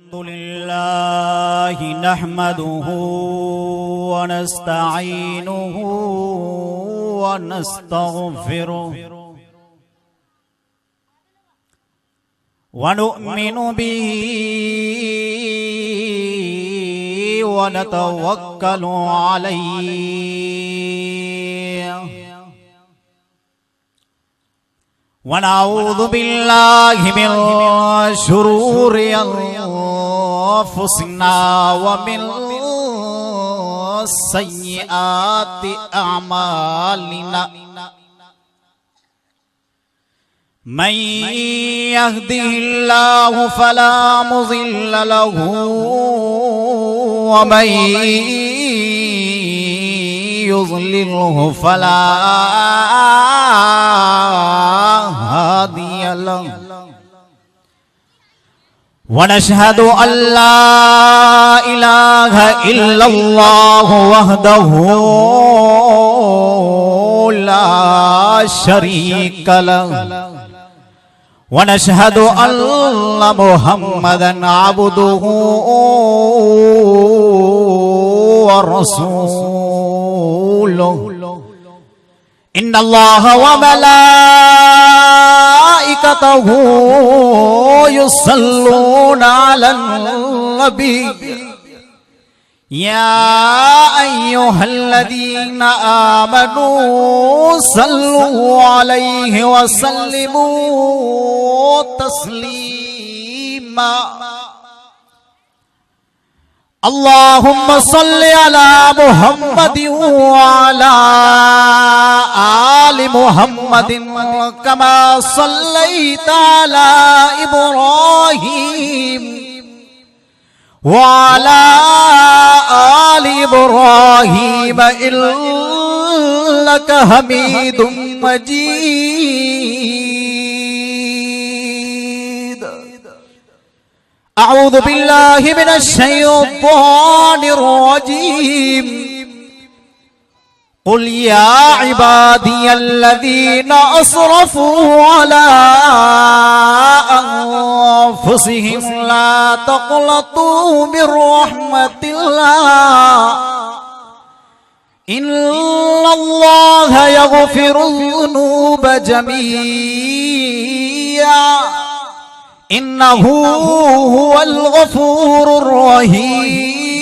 अल्हम्दुलिल्लाह नहमदुहु व नस्तईनुहु व नस्तगफिरुहु व नु'मिनु बिही व नतवक्कलु अलैहि व नऊज़ु बिल्लाहि मिन शुरूरि अनफुसिना व मिन सय्यिआति अमालिना मन यहदिहिल्लाहु फला मुज़िल्ल लहु व मन युज़लिल्हु फला हादिय लहु व नशहदु अल्ला इलाहा इल्लल्लाहु वहदहु ला शरीक लहु व नशहदु अन्न मुहम्मदन अब्दुहु व रसूलुहु इन्नल्लाह व मलाइकतहु युसल्लूना अलन नबी या अय्युहल्लज़ीना आमनू सल्लु अलैहि व सल्लिमू तस्लीमा अल्लाहुम्मा सल्लि अला मुहम्मदिन व अला आलि मुहम्मदिन कमा सल्लैता अला इब्राहीम व अला आलि इब्राहीम इन्नका हमीदुम मजीद। अऊज़ु बिल्लाहि मिनश शैतानिर रजीम। कुल या इबादियल्लज़ीना अस्रफू अला अन्फुसिहिम ला तक़नतू मिर रहमतिल्लाह इन्नल्लाहा यग़फिरुज़्ज़ुनूब जमीआ इन्नहु हुवल गफूरुर रहीम।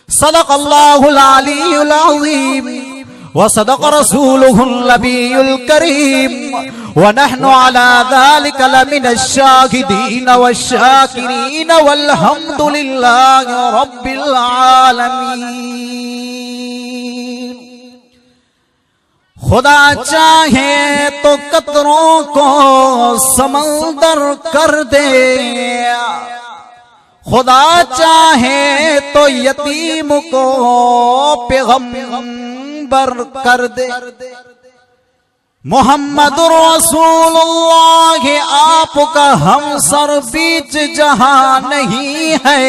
सदक़ल्लाहुल अलीयुल अज़ीम व सदक़ रसूलुहुन नबियुल करीम व नहनु अला ज़ालिका लमिनश शाहिदीन वश्शाकिरीन वल्हम्दुलिल्लाहि रब्बिल आलमीन। खुदा चाहे तो कतरों को समंदर कर दे, खुदा चाहे तो यतीम को पैगंबर कर दे। मोहम्मदुर रसूलुल्लाह आपका हमसर बीच जहां नहीं है,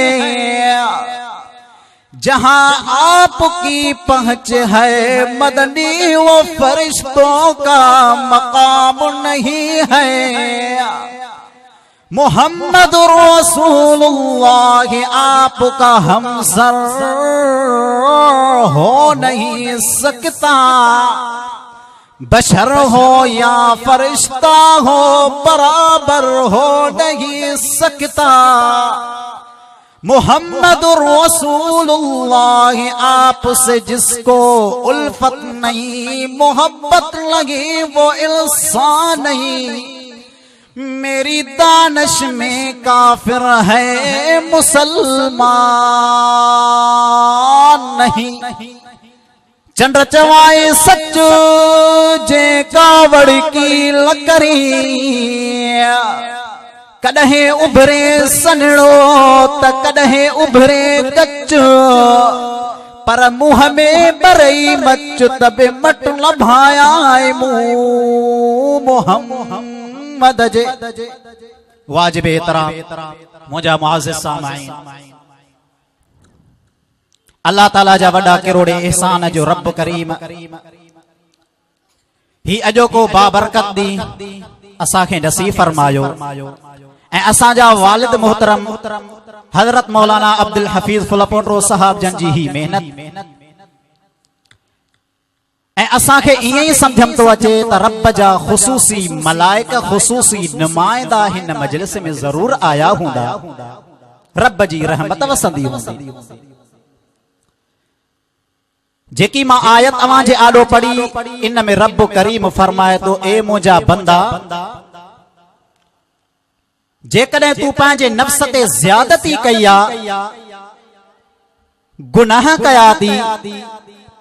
जहां आपकी पहुंच है मदनी व फरिश्तों का मकाम नहीं है। मुहम्मदुर रसूलुल्लाह आपका हमसर हो नहीं सकता, बशर हो या फरिश्ता हो बराबर हो नहीं सकता। मुहम्मदुर रसूलुल्लाह आपसे जिसको उल्फत नहीं मोहब्बत लगी वो इंसान नहीं। मेरी दानिश में काफिर है मुसलमान नहीं। चंद्र चवाए सच जे कावड़ की लकड़ी कदहे उभरे सनड़ो त कदहे उभरे कच पर मुंह में बरई मच तबे मट लभाया मोहम्मद जे। वाजिब एहतराम मुझा मुआज़्ज़िज़ सामाईन, अल्लाह ताला जा वडा किरोड़े एहसान जो रब करीम ही अजो को बाबरकत दी असा के नसीब फरमायो ए असा जा वालिद मोहतरम हजरत मौलाना अब्दुल हफीज फुलापोटरो साहब जन जी ही मेहनत ए असा के इयं समझम तो अचे त रब जा खुसूसी मलाइका खुसूसी नुमाइंदा हिन मजलिस में जरूर आया हुंदा रब जी रहमत वसंदी हुंदी जेकी मां आयत अवां जे आडो पढ़ी इन में रब करीम फरमाए तो ए मुंहिंजा बंदा जेकॾहिं तू पंहिंजे नफ्स ते ज़्यादती कई आ गुनाह कया थी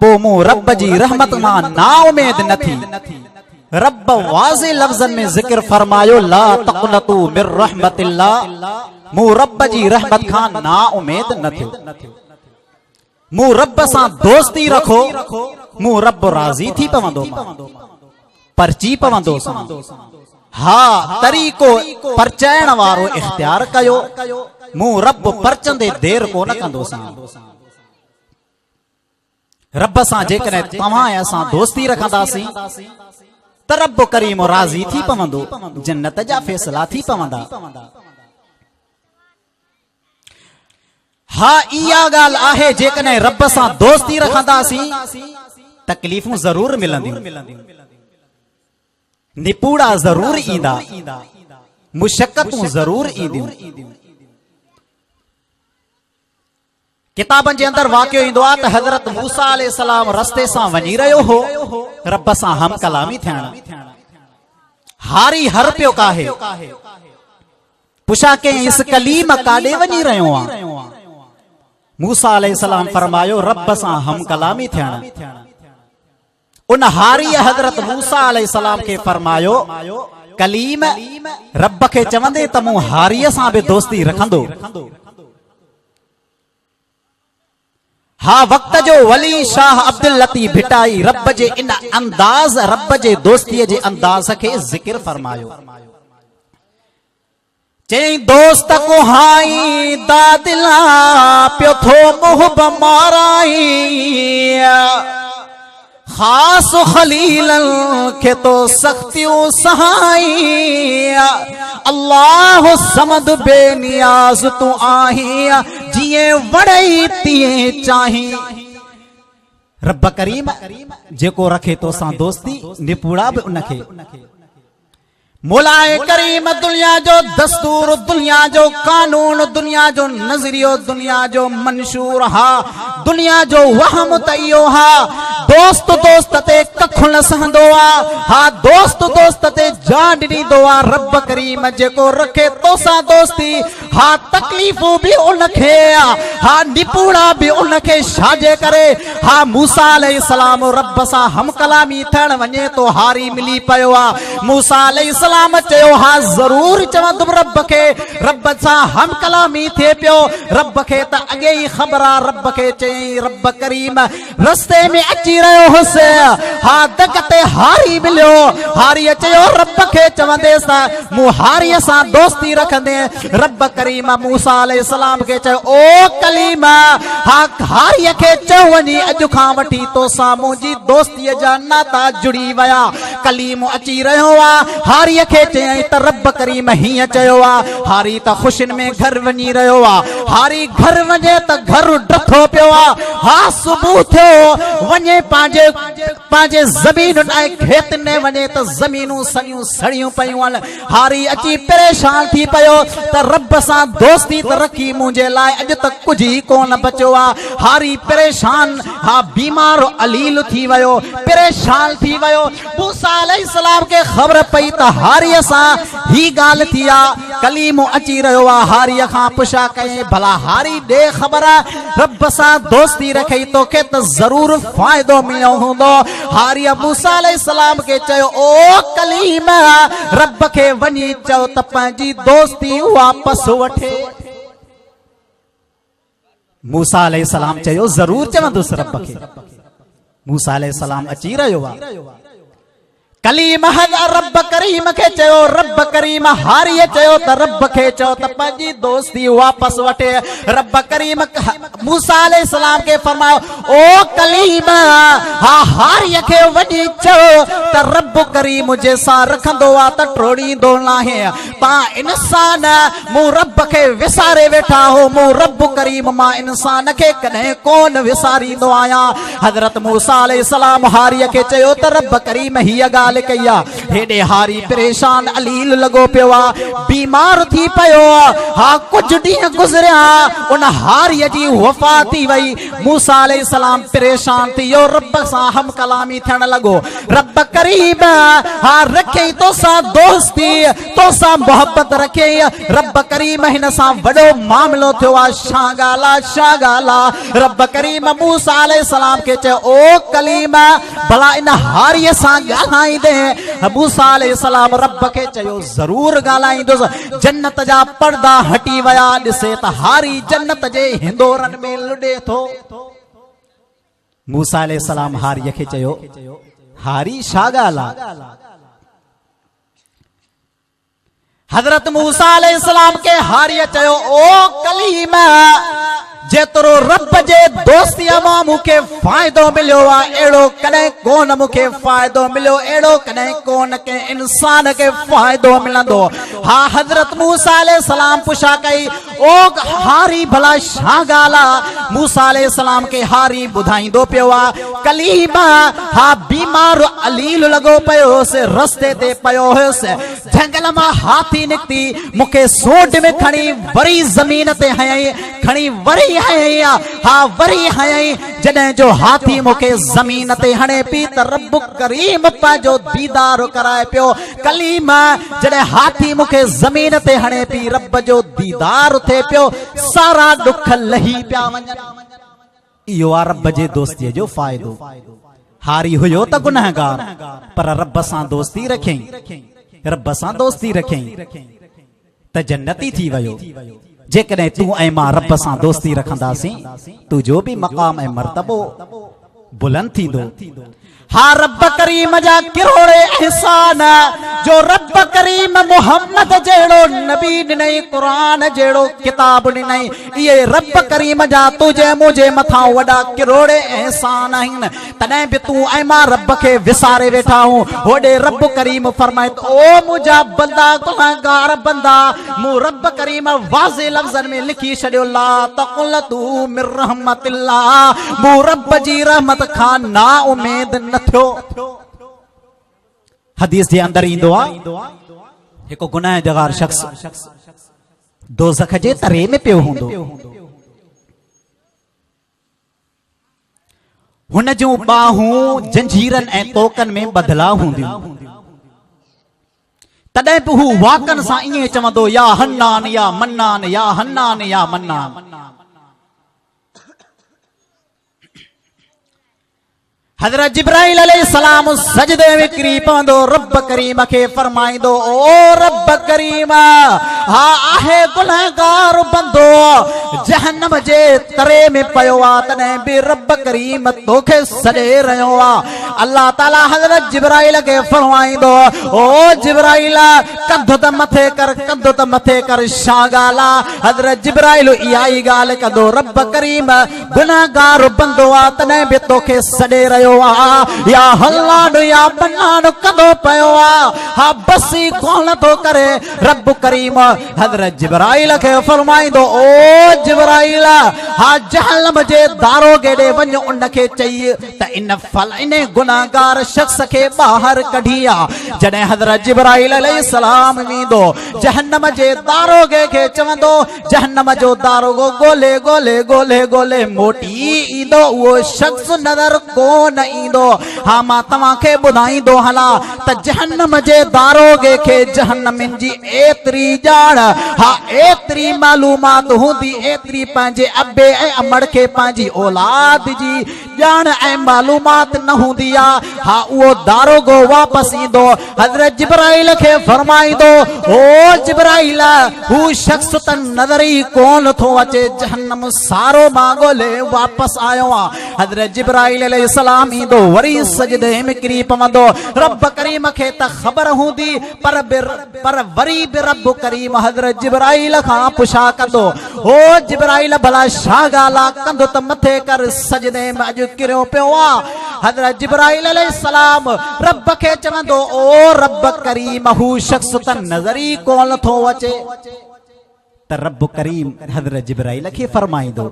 पो मूं रब जी रहमत मां ना उम्मीद न थी रब वाज़े लफ्ज़न में जिक्र फरमायो ला तक़नतू मिर रहमतिल्लाह मूं रब जी रहमत खां ना उम्मीद न थियो मूं रब सां दोस्ती रखो मूं रब राज़ी थी पवंदो परची पवंदो हाँ तरीको परचाइण वारो इख्तियार कयो मूं रब परचंदे देर को न कंदो रब सां जेकॾहिं तव्हां ऐं असां दोस्ती रखंदासीं त रब करीम राज़ी थी पवंदो जन्नत जा फैसला थी पवंदा हाँ इहा ॻाल्हि आहे जेकॾहिं रब सां दोस्ती रखंदासीं तकलीफ़ूं ज़रूर मिलंदियूं निपुड़ा जरूर ईंदा मुशक्कतूं जरूर ईंदियूं किताबन जे अंदर वाक़ियो ईंदो आहे त हज़रत मूसा अलैहिस्सलाम रस्ते सां वञी रहियो हो रब सां हम कलामी थियण हारी हर पियो काहे पुछा के इस कलीम काॾे वञी रहियो आहे मूसा अलैहिस्सलाम फरमायो रब सां हम कलामी थियण उन हारी हजरत मूसा अलैहिस्सलाम के फरमायो कलीम रब के चवंदे त मूं हारीअ सां बि दोस्ती रखंदो हाँ वक्त जो वली शाह अब्दुल लतीफ भिटाई रब जे इन अंदाज रब जे दोस्तीअ जे अंदाज के जिक्र फरमायो चई दोस्त को हाई दादिला पियो थो मुहब माराई खास खलीलन के तो सख्तियों सहाई अल्लाह समद बेनियाज तू आही जिए वड़ई तिए चाही रब करीम जेको रखे तो सां दोस्ती निपुड़ा भी उनखे मौलाए करीम दुनिया जो दस्तूर दुनिया जो कानून दुनिया जो नजरियो दुनिया जो मंशूर हा दुनिया जो वहम तइयो हा दोस्त दोस्त ते कखु न सहंदो आ हा दोस्त दोस्त ते जान ॾींदो आ रब करीम जेको रखे तोसां दोस्ती हा तकलीफ़ूं भी उनखे हा निपुड़ा भी उनखे छाजे करे हा मूसा अलैहिस्सलाम रब सां हम कलामी थियण वञे तो हारी मिली पियो आ मूसा अलैहिस्सलाम चयो हा जरूर चवंदुमि रब के रब सां हम कलामी थिए पियो रब के त अॻे ई ख़बर आ रब के चई रब करीम रस्ते में अची रहियो हुउसि हा दग ते हारी मिलियो हारीअ चयो रब के चवंदेसि त मूं हारीअ सां दोस्ती रखंदे रब करीम मूसा अलैहिस्सलाम के चयो ओ कलीम हा हारीअ के चयो वञी अॼु खां वठी तोसां मुंहिंजी दोस्तीअ जा नाता जुड़ी विया कलीम अची रहियो आहे हारीअ के चयई त रब करीम हीअं चयो आहे हारी त ख़ुशियुनि में घर वञी रहियो आहे हारी घर वञे त घर डथो पियो आहे हा सुबुह थियो वञे पंहिंजे ज़मीनुनि ऐं खेतनि में वञे त ज़मीनूं सॼियूं सड़ियूं पियूं आहिनि हारी अची परेशान थी पियो त रब सां दोस्ती त रखी मुंहिंजे लाइ अॼु त कुझु ई कोन बचियो आहे हारी परेशान हा बीमार अलील थी वियो परेशान थी वियो मूसा अलैहिस्सलाम के ख़बर पई त हारीअ सां ही ॻाल्हि थी आहे कलीम अची रहियो आहे हारीअ खां पुछा कई भला हारी ॾे ख़बर रब सां दोस्ती रखई तोखे त ज़रूर फ़ाइदो मिलियो हूंदो हारीअ मूसा अलैहिस्सलाम के चयो ओ कलीम रब के वञी चयो त पंहिंजी दोस्ती वापसि वठे मूसा अलैहिस्सलाम चयो ज़रूर चवंदुसि रब के मूसा अलैहिस्सलाम अची रहियो आहे कलीम रब करीम के चयो, रब करीम हारी चयो त रब के चयो त पंहिंजी दोस्ती वापस वठे। रब करीम मूसा अलैहिस्सलाम के फरमायो ओ कलीम हा हारी के वडी चयो त रब करीम जैसा रखंदो आ त टोड़ींदो नाहे। ता इंसान मु रब के विसारे वेठा हो, मु रब करीम मां इंसान के कने कोन विसारींदो आया। हजरत मूसा अलैहिस्सलाम हारी के चयो त रब करीम ही कया। हेडे हारी परेशान अलील लगो पियो आ, बीमार थी पियो। हा कुछ ॾींहं गुज़रिया, उन हारी जी वफ़ात थी वई। मूसा अलैहिस्सलाम परेशान थी वियो, रब सां हम कलामी थियण लॻो। रब करीम हा रखे तोसां दोस्ती, तोसां मोहब्बत रखे। रब करीम हिन सां वॾो मामलो थियो आहे। छा ॻाल्हि आहे, छा ॻाल्हि आहे? रब करीम मूसा अलैहिस्सलाम के चयो ओ कलीम भला इन हारीअ सां ॻाल्हाईंदे? मूसा अलैहिस्सलाम रब के चयो जरूर ॻाल्हाईंदुसि। जन्नत जा पर्दा हटी विया, ॾिसे त हारी जन्नत जे हिंदोरनि में लुॾे थो। मूसा अलैहिस्सलाम हारीअ खे चयो हारी छा ॻाल्हि आहे? हजरत मूसा अलैहिस्सलाम के हारीअ चयो ओ कलीम जेतरो रब जे दोस्तीअ मां मूंखे फ़ाइदो मिलियो आहे अहिड़ो कॾहिं कोन मूंखे फ़ाइदो मिलियो, अहिड़ो कॾहिं कोन के इंसान के फ़ाइदो मिलंदो। हा हजरत मूसा अलैहिस्सलाम पुछा कई ओ हारी भला छा ॻाल्हि आहे? मूसा अलैहिस्सलाम के हारी ॿुधाईंदो पियो आहे कलीम हा बीमार अलील लॻो पियो हुयुसि, रस्ते ते पियो हुयुसि, जंगल मां हाथी निकिती, मूंखे सोड में खणी वरी ज़मीन ते हयईं, खणी वरी हा वरी हयईं। जॾहिं जो हाथी मूंखे ज़मीन ते हणे पई त रब करीम पंहिंजो दीदार कराए पियो। कलीम जॾहिं हाथी मूंखे ज़मीन ते हणे पई, रब जो दीदार थिए पियो, सारा ॾुख लही पिया वञनि। इहो आहे रब जे दोस्तीअ जो फ़ाइदो। हारी हुयो त गुनहगार, पर रब सां दोस्ती रखियईं, रब सां दोस्ती रखियईं त जन्नती थी वियो। जेकॾहिं तूं ऐं मां रब सां दोस्ती रखंदासीं, तुंहिंजो बि मक़ाम ऐं मर्तबो बुलंद थींदो। हा रब करीम जा किरोड़े एहसान जो रब करीम मोहम्मद जहिड़ो नबी ॾिनई, क़ुरान जहिड़ो किताब ॾिनई। इहे रब करीम जा तुंहिंजे मुंहिंजे मथां वॾा किरोड़े एहसान आहिनि। तॾहिं बि तूं ऐं मां रब खे विसारे वेठा आहियूं। होॾे रब करीम फरमाए ओ मुंहिंजा बंदा गुनहगार बंदा, मूं रब करीम वाज़े लफ़्ज़नि में लिखी छॾियो ला तक़नतू मिन रहमतिल्लाह, मूं रब जी रहमत खां ना उमेद न थियो। हदीस जे अंदर ईंदो आहे हिकु गुनहगार शख्स दोज़ख जे तरे में पियो हूंदो। हुन जूं ॿाहूं जंजीरनि ऐं तोकनि में बदला हूंदियूं। तॾहिं बि हू वाकनि सां ईअं चवंदो या हन्नान या मन्नान, या हन्नान या मन्नान। हज़रत जिब्राइल अलैहिस्सलाम सजदे में किरी पवंदो, रब करीम खे फरमाईंदो ओ रब करीम हा आहे गुनहगार बंदो जहन्नम जे तरे में पियो आहे, तॾहिं बि रब करीम तोखे सॾे रहियो आहे। अल्लाह ताला हज़रत जिब्राइल खे फरमाईंदो ओ जिब्राइल कंधु त मथे कर, कंधु त मथे कर, छा ॻाल्हि आहे? हज़रत जिब्राइल इहा ई ॻाल्हि कंदो, रब करीम गुनहगार बंदो आहे तॾहिं बि तोखे सॾे रहियो या हल्लान या बन्नान कंदो पियो आहे। हा बसी कोन थो करे। रब करीम हज़रत जिब्राइल खे फरमाईंदो ओ जिब्राइल हा जहन्नम जे दारोगे ॾे वञ, उन खे चई त इन गुनहगार शख्स खे ॿाहिरि कढी आहे। जॾहिं हज़रत जिब्राइल अलैहिस्सलाम वेंदो जहन्नम जे दारोगे खे चवंदो, जहन्नम जो दारोगो ॻोल्हे ॻोल्हे ॻोल्हे ॻोल्हे मोटी ईंदो, उहो शख्स नज़र कोन ईंदो। हा मां तव्हांखे ॿुधाईंदो हला त जहन्नम जे दारोगे खे जहन्नमिन जी एतिरी ॼाण, हा एतिरी मालूमात हूंदी, एतिरी पंहिंजे अबे ऐं अमड़ खे पंहिंजी औलाद जी ॼाण ऐं मालूमात न हूंदी आहे हा उहो दारोगो वापसि ईंदो हज़रत जिब्राइल खे फरमाईंदो ओ जिब्राइल हू शख्स त नज़र ई कोन थो अचे जहन्नम सारो मां ॻोल्हे वापसि आयो आहे हज़रत जिब्राइल अलैहिस्सलाम ईंदो वरी सजदे में किरी पवंदो रब करीम खे त ख़बर हूंदी पर वरी बि रब करीम हज़रत जिब्राइल खां पुछा कंदो ओ जिब्राइल भला छा ॻाल्हि आहे कंदो त मथे कर सजदे में अॼु किरियो पियो आहे हज़रत जिब्राइल अलैहिस्सलाम रब खे चवंदो ओ रब करीम हू शख्स त नज़र ई कोन थो अचे त रब करीम हज़रत जिब्राइल खे फरमाईंदो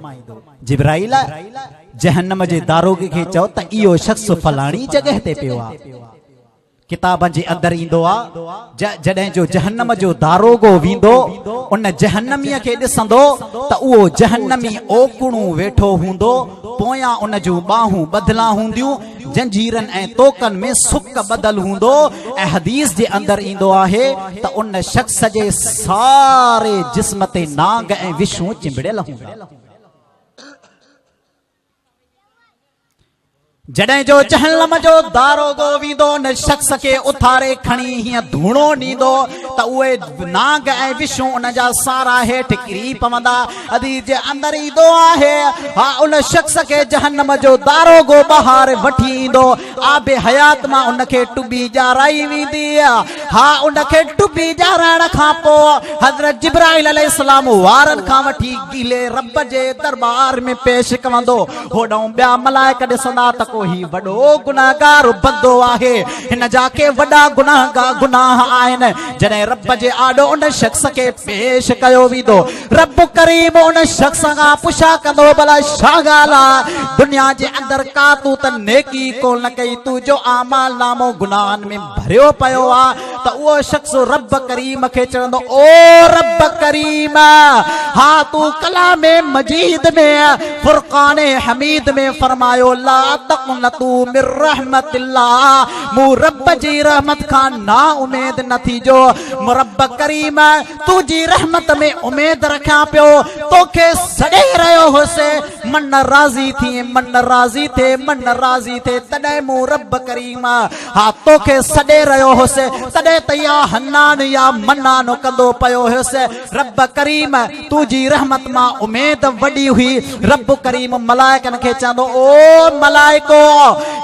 जिब्राइल जहन्नम जे दारोगे खे चओ त इहो शख्स फलाणी जगह ते पियो आहे किताबनि जे अंदर ईंदो आहे जॾहिं जो जहन्नम जो दारोगो वेंदो उन जहन्नमीअ खे ॾिसंदो त उहो जहन्नमी ओकणो वेठो हूंदो पोयां उन जूं ॿाहूं ॿधला हूंदियूं जंजीरनि ऐं तोकनि में सुक ॿधल हूंदो ऐं हदीस जे अंदर ईंदो आहे त उन शख्स जे सारे जिस्म ते नाग ऐं विछूं चिंबड़ियल हूंदा जॾहिं जो जहन्नम जो दारोगो वेंदो न शख्स खे उथारे खणी हीअं धूणो ॾींदो त उहे नाग ऐं विछूं उन जा सारा हेठि किरी पवंदा हदीस जे अंदर ईंदो आहे हा उन शख्स खे जहन्नम जो दारोगो ॿाहिरि वठी ईंदो आबे हयात मां उन खे टुॿी ॼाराई वेंदी हा उन खे टुॿी ॼाराइण खां पोइ हज़रत जिब्राइल अलैहिस्सलाम वारनि खां वठी गीले रब जे दरबार में पेश कंदो होॾां ॿिया मलाइक ॾिसंदा त ही वडो गुनाहगार बंदो आहे हिन जा के वडा गुनाह आहिनि जॾहिं रब जे आॾो उन शख्स खे पेश कयो वेंदो रब करीम उन शख्स खां पुछा कंदो भला छा ॻाल्हि आहे दुनिया जे अंदर का तूं त नेकी कोन कई तूं जो आमाल नामो गुनाहनि में भरियो पियो आहे त उहो शख्स रब करीम खे चवंदो ओ रब करीम हा तूं कलामे मजीद में फुरकाने हमीद में फरमायो ला तक़नतू मिर रहमतिल्लाह मु रब जी रहमत खां ना उम्मीद न थी जो रब करीम तुझी रहमत में उम्मीद रखा पियो तोखे सॾे रहियो होसे मन राज़ी थे तॾहिं मु रब करीम हा तोखे सॾे रहियो होसे तॾहिं त या हन्नान या मन्नान कंदो पियो होसे रब करीम तुझी रहमत मां उम्मीद वॾी हुई रब करीम मलाइकनि खे चवंदो ओ मलाइको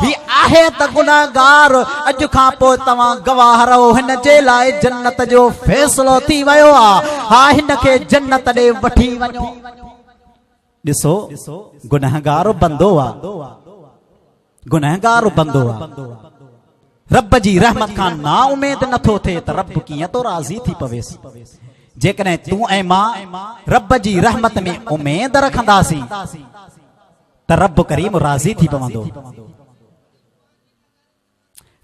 ही आहे त गुनाहगार अॼु खां पोइ तव्हां गवाह रहो हिन जे लाइ जन्नत जो फ़ैसिलो थी वियो आहे हा हिन खे जन्नत ॾे वठी वञो ॾिसो गुनाहगार बंदो आहे गुनाहगार बंदो आहे रब जी रहमत खां ना उम्मीद नथो थिए त रब कीअं तो राज़ी थी पवेसि जेकॾहिं तूं ऐं मां रब जी रहमत में उम्मीद रखंदासीं त रब करीम राज़ी थी पवंदो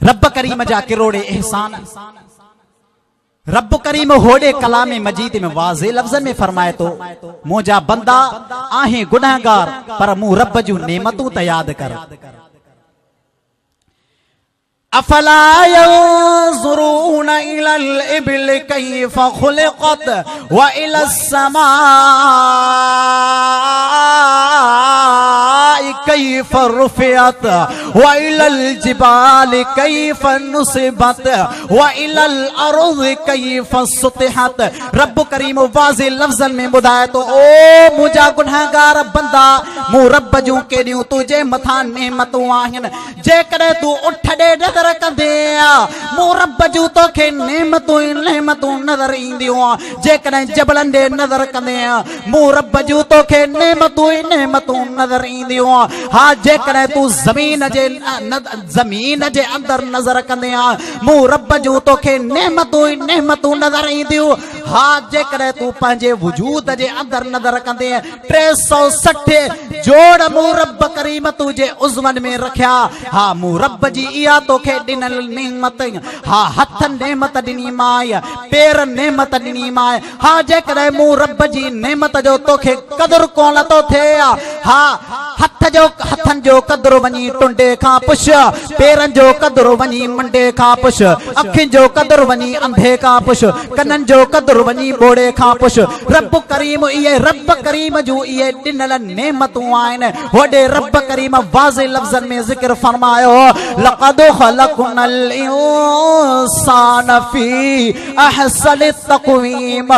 रब करीम जा किरोड़े एहसान रब करीम होड़े कलामे मजीद में वाज़े लफ्ज़न में फरमाए तो मुंहिंजा बंदा आहे गुनाहगार पर मूं रब जूं नेमतूं त यादि कर अफला यंज़ुरून इलल इबिल कैफ़ खुलिक़त व इलस समाई कैफ़ रुफ़िअत व इलल जिबाल कैफ़ नुसिबत व इलल अर्ज़ कैफ़ सुतिहत रब करीम वाज़े लफ्ज़न में ॿुधाए तो ओ मुंहिंजा गुनाहगार बंदा मूं रब जूं केॾियूं तुंहिंजे मथां नेमतूं आहिनि जेकॾहिं तूं उठ ॾे कंदे मूं रब जूं तोखे नेमतूं नज़र ईंदियूं जेकॾहिं जबलनि ॾे नज़र कंदे मूं रब जूं तोखे नेमतूं नज़र ईंदियूं हा जेकॾहिं तूं ज़मीन जे अंदरि नज़र कंदे मूं रब जूं तोखे नेमतूं नज़र ईंदियूं हा जेकॾहिं तूं पंहिंजे वजूद जे अंदरि नज़र कंदे 360 जोड़ मूं रब करीम तुंहिंजे उज़वनि में रखिया हा मूं रब जी इहा तोखे ॾिनल नेमत हा हथ नेमत ॾिनी माय पेर नेमत ॾिनी माय हा जेकॾहिं मूं रब जी नेमत जो तोखे क़दुरु कोन थो थिए हा हथनि जो क़दुरु वञी टुंडे खां पुछ पेरनि जो क़दुरु वञी मंडे खां पुछ अखियुनि जो क़दुरु वञी अंधे खां पुछ कननि जो क़दुरु वञी ॿोड़े खां पुछ रब करीम जूं इहे ॾिनल नेमतूं क़ीमतूं आहिनि होॾे रब करीम वाज़े लफ़्ज़नि में ज़िक्र फरमायो लक़द ख़लक़नल इंसान फ़ी अहसनि तक़वीम ओ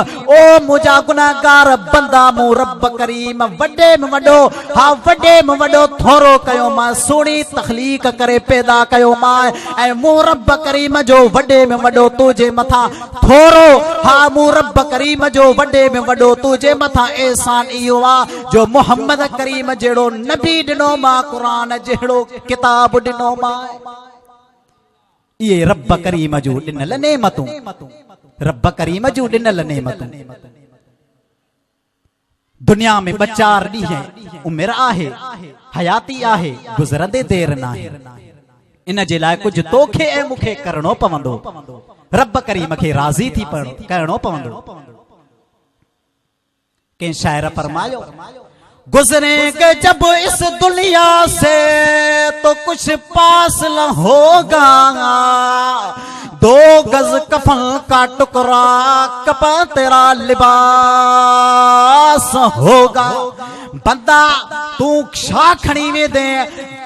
मुंहिंजा गुनाहगार बंदा मूं रब करीम वॾे में वॾो हा वॾे में वॾो थोरो कयो मां सुहिणी तख़लीक़ करे पैदा कयो मां ऐं मूं रब करीम जो वॾे में वॾो तुंहिंजे मथां थोरो हा मूं रब करीम जो वॾे में वॾो तुंहिंजे मथां एहसान इहो आहे जो मोहम्मद करीम जहिड़ो नबी ॾिनो मां क़ुरान जहिड़ो किताब ॾिनो मां इहे रब करीम जूं ॾिनल नेमतूं रब करीम जूं ॾिनल नेमतूं दुनिया में 4 ॾींहं उमिरि आहे हयाती आहे गुज़रंदे देर न आहे इन जे लाइ कुझु तोखे ऐं मूंखे करणो पवंदो रब करीम खे राज़ी थी करणो पवंदो के शायर फरमायो गुजरेंगे जब इस दुनिया से तो कुछ पास न होगा 2 गज कफन का टुकड़ा कपा तेरा लिबास होगा बंदा तू छा खणी वेंदे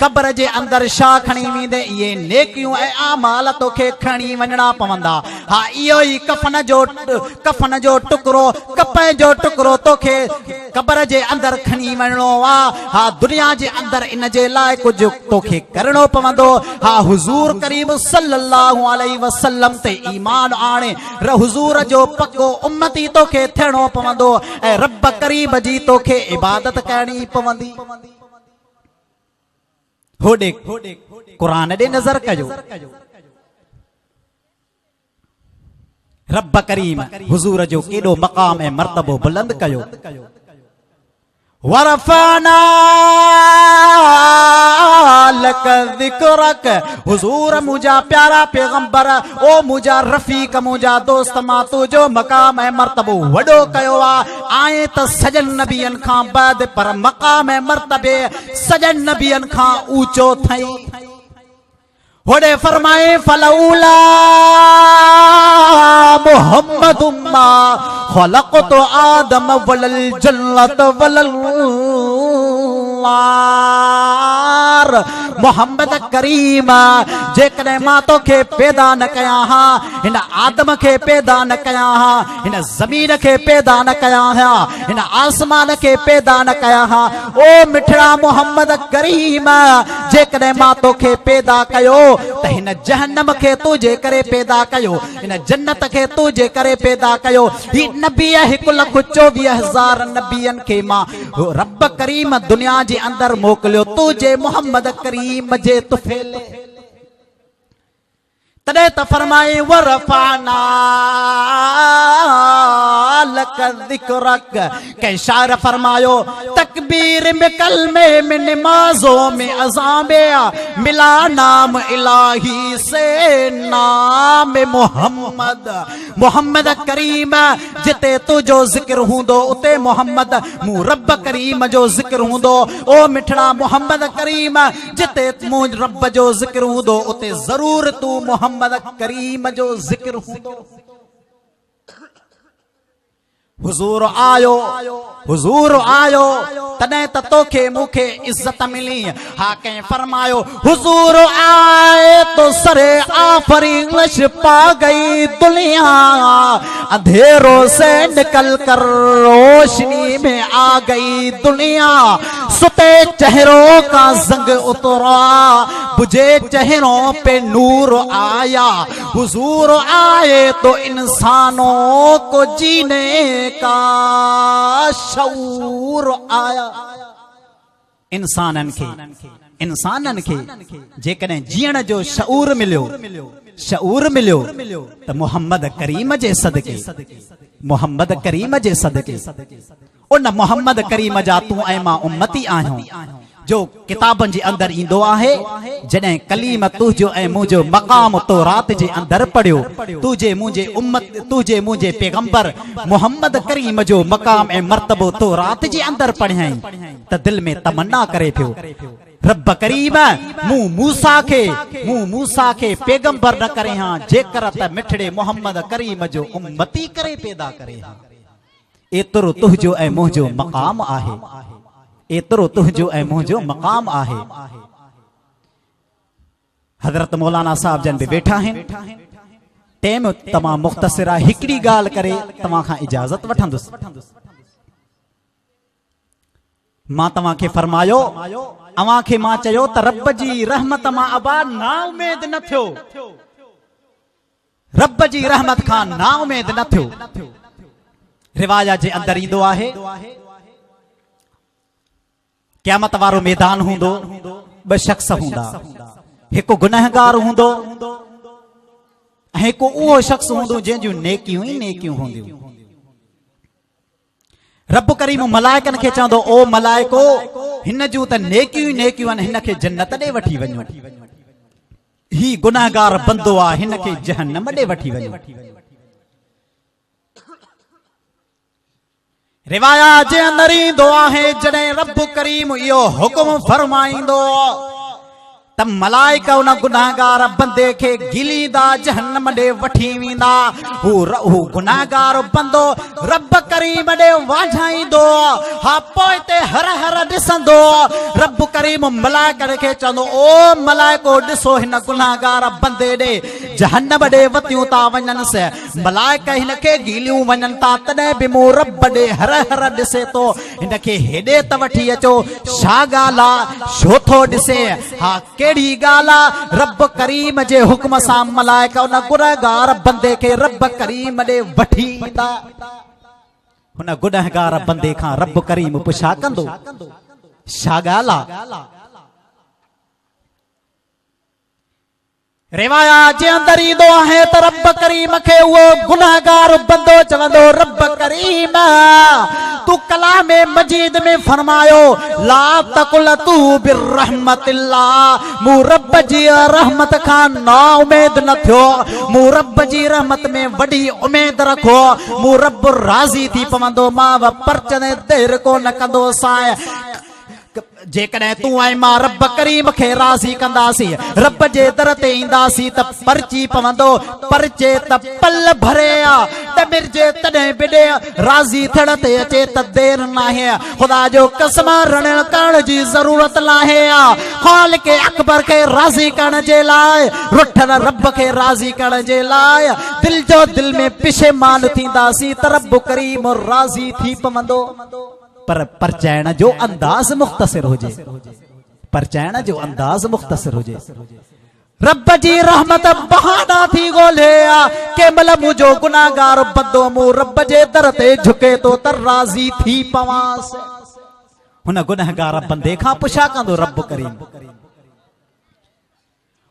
कब्र जे अंदर छा खणी वेंदे ये नेकियूं ऐं आमाल तोखे खणी वञणा पवंदा हा इहो ई कफन जो टुकड़ो कपह जो टुकड़ो तोखे कब्र जे अंदर खणी वञणो आहे हा दुनिया जे अंदर इन जे लाइ कुझु तोखे करणो पवंदो हा हुज़ूर करीम सल्लल्लाहु अलैहि वसल्लम ते ईमान आणे हुज़ूर जो पक्को उम्मती तोखे थियणो पवंदो ऐं रब करीम जी तोखे इबादत करणी पवंदी होॾे क़ुरान ॾे नज़र कयो रब करीम हुज़ूर जो केॾो मक़ाम ऐं मर्तबो बुलंद कयो वरफ़ाना लक ज़िक्रक हुज़ूर मुंहिंजा प्यारा पैगंबर ओ मुंहिंजा रफ़ीक मुंहिंजा दोस्त मां तुंहिंजो मक़ाम ऐं मर्तबो वॾो कयो आहे आए त सजन नबियनि खां बाद पर मक़ाम ऐं मर्तबे सजन नबियनि खां ऊंचो थई होॾे फरमाए फलौला मुहम्मदुम्मा ख़लक़तु आदम वलल जन्नत वलल नार मोहम्मद करीम जेकॾहिं मां तोखे पैदा न कयां हा हिन आदम खे पैदा न कयां हा हिन ज़मीन खे पैदा न कयां हा हिन आसमान खे पैदा न कयां हा ओ मिठड़ा मोहम्मद करीम जेकॾहिं मां तोखे पैदा कयो त हिन जहन्नम खे तुंहिंजे करे पैदा कयो हिन जन्नत खे तुंहिंजे करे पैदा कयो ही नबी 1,24,000 नबियनि खे मां रब करीम दुनिया जे अंदर मोकिलियो तुंहिंजे मोहम्मद करीम जे तुफ़ैले तॾहिं त फरमाए वरफ़ाना लक ज़िक्रक के शायर फरमायो तकबीर में कलमे में नमाजों में अज़ामे मिला नाम इलाही से नाम मोहम्मद मोहम्मद करीम जिते तुझो जिक्र हूंदो उते मोहम्मद मूं रब करीम जो जिक्र हूंदो ओ मिठड़ा मोहम्मद करीम जिते मूं रब जो जिक्र हूंदो उते ज़रूर तू मोहम्मद करीम जो जिक्र हूंदो हुजूर आयो तॾहिं त तोखे मूंखे इज्जत मिली हा कंहिं फरमायो हुजूर आए तो सरे आफरीश पा गई दुनिया अंधेरों से निकल कर रोशनी में आ गई दुनिया सुते चेहरों का जंग उतरा बुझे चेहरों पे नूर आया हुजूर आए तो इंसानों को जीने का शऊर आया इंसानन खे जेकॾहिं जीअण जो शऊर मिलियो त मोहम्मद करीम जे सदके उन मोहम्मद करीम जा तूं ऐं मां उम्मती आहियूं जो किताबनि जे अंदर ईंदो आहे जॾहिं कलीम तुंहिंजो ऐं मुंहिंजो मक़ाम तौरात जे अंदर पढ़ियो तुंहिंजे मुंहिंजे पैगंबर मोहम्मद करीम जो मक़ाम ऐं मर्तबो तौरात जे अंदर पढ़ियईं त दिल में तमन्ना करे पियो रब करीम मूं मूसा खे पैगंबर न करे हां जेकर त मिठड़े मोहम्मद करीम जो उम्मती करे पैदा करे एतिरो तुंहिंजो ऐं मुंहिंजो मक़ाम आहे एतरो तुझो ऐं मुझो मकाम आहे। हजरत मौलाना साहब जन भी बैठा हैं। टेम तमाम मुख्तसर आहे। हिकड़ी गाल करे तमा खां इजाजत वठंदुस। मां तमा के फरमायो अवां के मां चयो त रब जी रहमत मां अबा ना उम्मीद न थियो। रब जी रहमत खां ना उम्मीद न थियो। रिवाया जे अंदर ईंदो आहे क़यामत वारो मैदान हूंदो, ब शख्स हूंदा, हिकु गुनहगार हूंदो ऐं हिकु उहो शख्स हूंदो जंहिंजूं नेकियूं ई नेकियूं हूंदियूं। रब करीम मलाइकन खे चवंदो ओ मलाइको हिन जूं त नेकियूं ई नेकियूं आहिनि, हिन खे जन्नत ॾे वठी वञो। ही गुनहगार बंदो आहे, हिन खे जहन्नम ॾे वठी वञो। रिवाया जे अंदर ईंदो आहे जॾहिं रब करीम इहो हुकुम फरमाईंदो त मलाइका उन गुनाहगार बंदे खे गिलीदा जहन्नम ॾे वठी वेंदा। हू गुनाहगार बंदो रब करीम ॾे वाझाईंदो। हा पोइ ते हर हर ॾिसंदो। रब करीम मलाइकनि खे चवंदो ओ मलाइको ॾिसो हिन गुनाहगार बंदे ॾे जहन्नम ॾे वतियूं था वञनि से। मलाइका हिन खे गीलियूं वञनि था, तॾहिं बि मूं रब ॾे हर हर ॾिसे थो। हिन खे हेॾे त वठी अचो, छा ॻाल्हि आहे, छो थो ॾिसे? हा कहिड़ी ॻाल्हि आहे? रब करीम जे हुक्म सां मलाइका उन गुनहगार बंदे खे रब करीम ॾे वठी ईंदा। हुन गुनहगार बंदे खां रब करीम पुछा कंदो छा ॻाल्हि आहे? रिवाया जे अंदर ईंदो आहे त रब करीम खे उहो गुनहगार बंदो चवंदो रब करीम तू कलाम मजीद में फरमायो ला तकुल तू बिर्रहमतिल्लाह। मूं रब जी रहमत खां ना उम्मीद न थियो। मूं रब जी रहमत में वॾी उम्मीद रखो। मूं रब राज़ी थी पवंदो, मां परचने देर को न कंदो साए। जेकॾहिं तूं ऐं मां रब करीम खे राज़ी कंदासीं, रब जे दर ते ईंदासीं त परची पवंदो। परचे त पल भरे त मिर्जे तॾहिं बिॾे राज़ी थियण ते अचे त देर नाहे। ख़ुदा जो कसम रण करण जी ज़रूरत नाहे। ख़ालिक़ अकबर खे राज़ी करण जे लाइ, रुठल रब खे राज़ी करण जे लाइ दिल जो दिल में पिशेमान थींदासीं त रब करीम राज़ी थी पवंदो। पर परचाइण जो अंदाज़ मुख्तसिर हुजे, परचाइण जो अंदाज़ मुख्तसिर हुजे। रब जी रहमत बहाना थी ॻोल्हे के महिल मुंहिंजो गुनाहगार बंदो मूं रब जे दर ते झुके थो त राज़ी थी पवांस। हुन गुनाहगार बंदे खां पुछा कंदो रब करीम।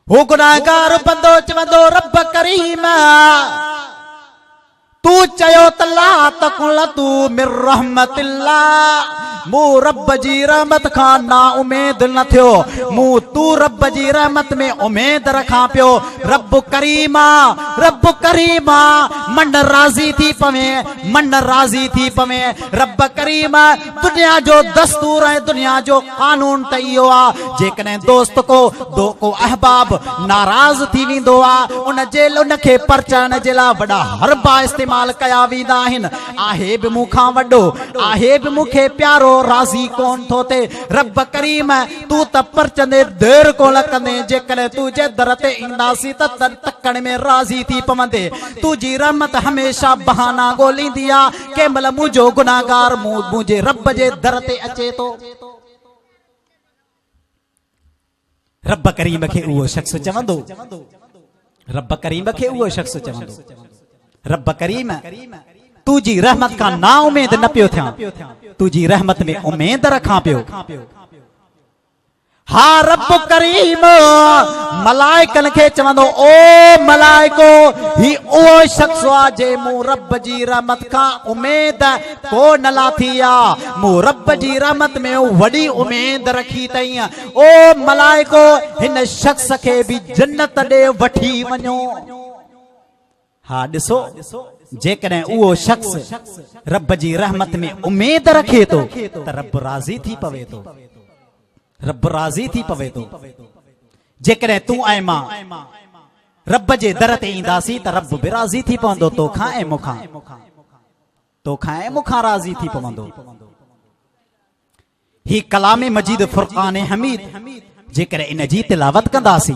हू गुनाहगार बंदो चवंदो रब करीम तू चयो त ला तकुल तू मिर रहमतिल्लाह। मूं रब जी रहमत खां ना उम्मीद न थियो। मूं तू रब जी रहमत में उम्मीद रखां पियो। रब करीमा मन राज़ी थी पवे, मन राज़ी थी पवे। रब करीमा दुनिया जो दस्तूर है, दुनिया जो कानून त इहो आहे जेकॾहिं दोस्त को अहबाब नाराज़ थी वेंदो आहे उन खे परचाइण जे लाइ वॾा हरबा इस्तेमाल कया वेंदा आहिनि। आहे बि मूंखां वॾो, आहे बि मूंखे प्यारो, राज़ी कोन थो थे। रब करीम तू त परचंदे देर कोन कंदे। जेकॾहिं तुंहिंजे दर ते ईंदासीं त तकण में राज़ी थी पवंदे। तुंहिंजी रहमत हमेशा बहाना ॻोल्हींदी आहे। कंहिं महिल मुंहिंजो गुनाहगार मुंहिंजे रब जे दर ते अचे थो। रब करीम खे उहो शख्स चवंदो, रब करीम खे उहो शख्स चवंदो रब करीम तुझी रहमत का ना उम्मीद न पियो थियां, तुझी रहमत में उम्मीद रखां पियो। हा रब करीम मलाइकन खे चवंदो ओ मलाइको ही उहो शख्स आहे जे मूं रब जी रहमत खां उम्मीद को न लाथी आहे। मूं रब जी रहमत में वॾी उम्मीद रखी अथई। ओ मलाइको हिन शख्स खे बि जन्नत ॾे वठी वञो। हा ॾिसो जेकॾहिं उहो शख्स रब जी रहमत में उम्मीद रखे थो त रब राज़ी थी पवे थो, रब राज़ी थी पवे थो। जेकॾहिं तूं ऐं मां रब जे दर ते ईंदासीं त रब बि राज़ी थी पवंदो तोखां ऐं मूंखां राज़ी थी पवंदो। ही कलाम मजीद फुरकान हमीद जेकर इन जी तिलावत कंदासी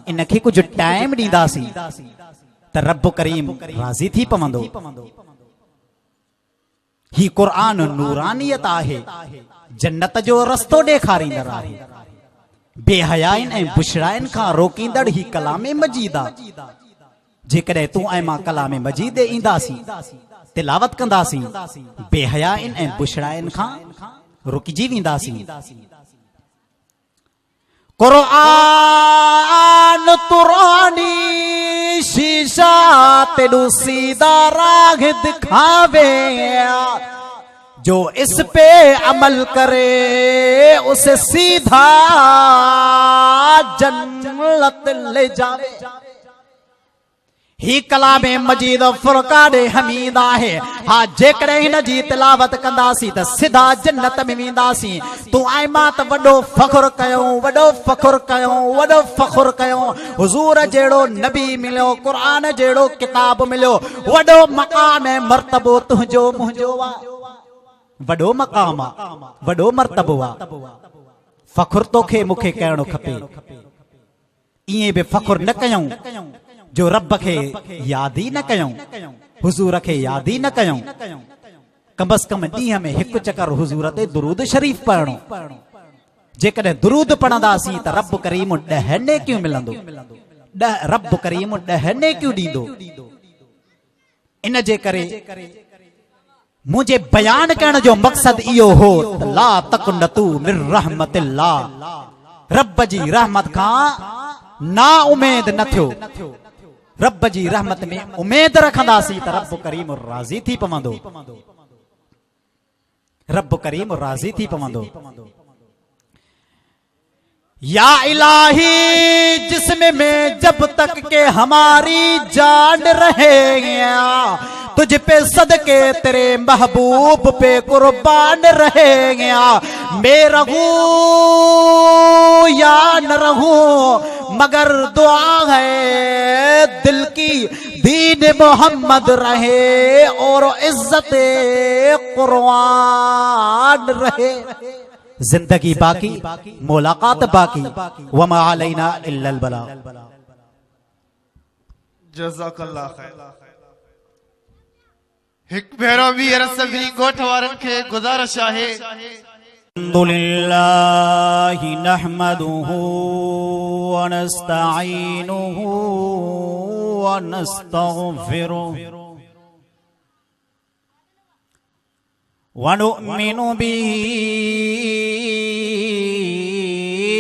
इनखे कुछ टाइम दींदासी त रब करीम राज़ी थी पवंदो। ही कुरान नूरानियत आहे, जन्नत जो रस्तो ॾेखारींदड़ आहे, बेहयाइन ऐं बुशराइन खां रोकींदड़ ही कलाम मजीद आ। जेकॾहिं तूं ऐं मां कलाम मजीद ॾे ईंदासीं तिलावत कंदासीं बेहयाइन ऐं बुशराइन खां रुकिजी वेंदासीं। कुरान तुरानी शीशा तेरू सीधा राह दिखावे, जो इस पे अमल करे उसे सीधा जन्नत ले जावे। ही कलाम मजीद फुरकान हमीद आहे। हाँ जेकॾहिं हिन जी तिलावत कंदासीं त सिधा जन्नत में वेंदासीं। तू ऐं मां त वॾो फ़ख्रु कयूं, वॾो फ़ख्रु कयूं, वॾो फ़ख्रु कयूं। हुज़ूर जहिड़ो नबी मिलियो, क़ुरान जहिड़ो किताब मिलियो, वॾो मक़ाम ऐं मर्तबो तुंहिंजो मुंहिंजो आहे। वॾो मक़ाम आहे, वॾो मर्तबो आहे। फ़ख्रु तोखे मूंखे करणो खपे। ईअं बि फ़ख्रु न कयूं जो रब खे याद ही न कयूं, हुजूर खे याद ही न कयूं। कम अज कम ॾींहं में हिकु चकर हुजूर ते दुरूद शरीफ़ पढ़णो। जेकॾहिं दुरूद पढ़ंदासीं त रब करीम 10 नेकियूं मिलंदो, रब करीम 10 नेकियूं ॾींदो। इन जे करे मुझे बयान करण जो मकसद इहो हो त ला तक़नतू मिन रहमतिल्लाह, रब जी रहमत खां ना उमेद न थियो। रब जी रहमत में उमेद रखंदासीं त रब करीम राज़ी थी पवंदो, रब करीम राज़ी थी पवंदो। या इलाही जिस्म में जब तक के हमारी जान रहे, तुझ पे सदके तेरे महबूब पे कुर्बान रहेंगे। मैं रहूं या न रहूं मगर दुआ है दिल की, दीन मोहम्मद रहे और इज्जत कुरान रहे। जिंदगी बाकी, मुलाकात बाकी, वमा अलैना इल्लल बलाग। जज़ाकल्लाह खैर। हिक भेरो वीर सभी गोठ वारन के गुजारिश आहे। अल्हम्दुलिल्लाहि नहमदुहु व नस्तईनुहु व नस्तगफिरुहु व नु'मिनु बिही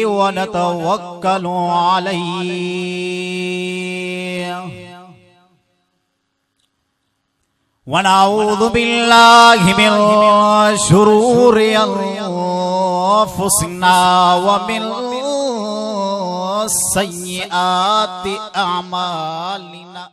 व नतवक्कलु अलैहि वनऊज़ु बिल्लाहि मिन शुरूरि अनफुसिना व मिन सय्यिआति अमालिना।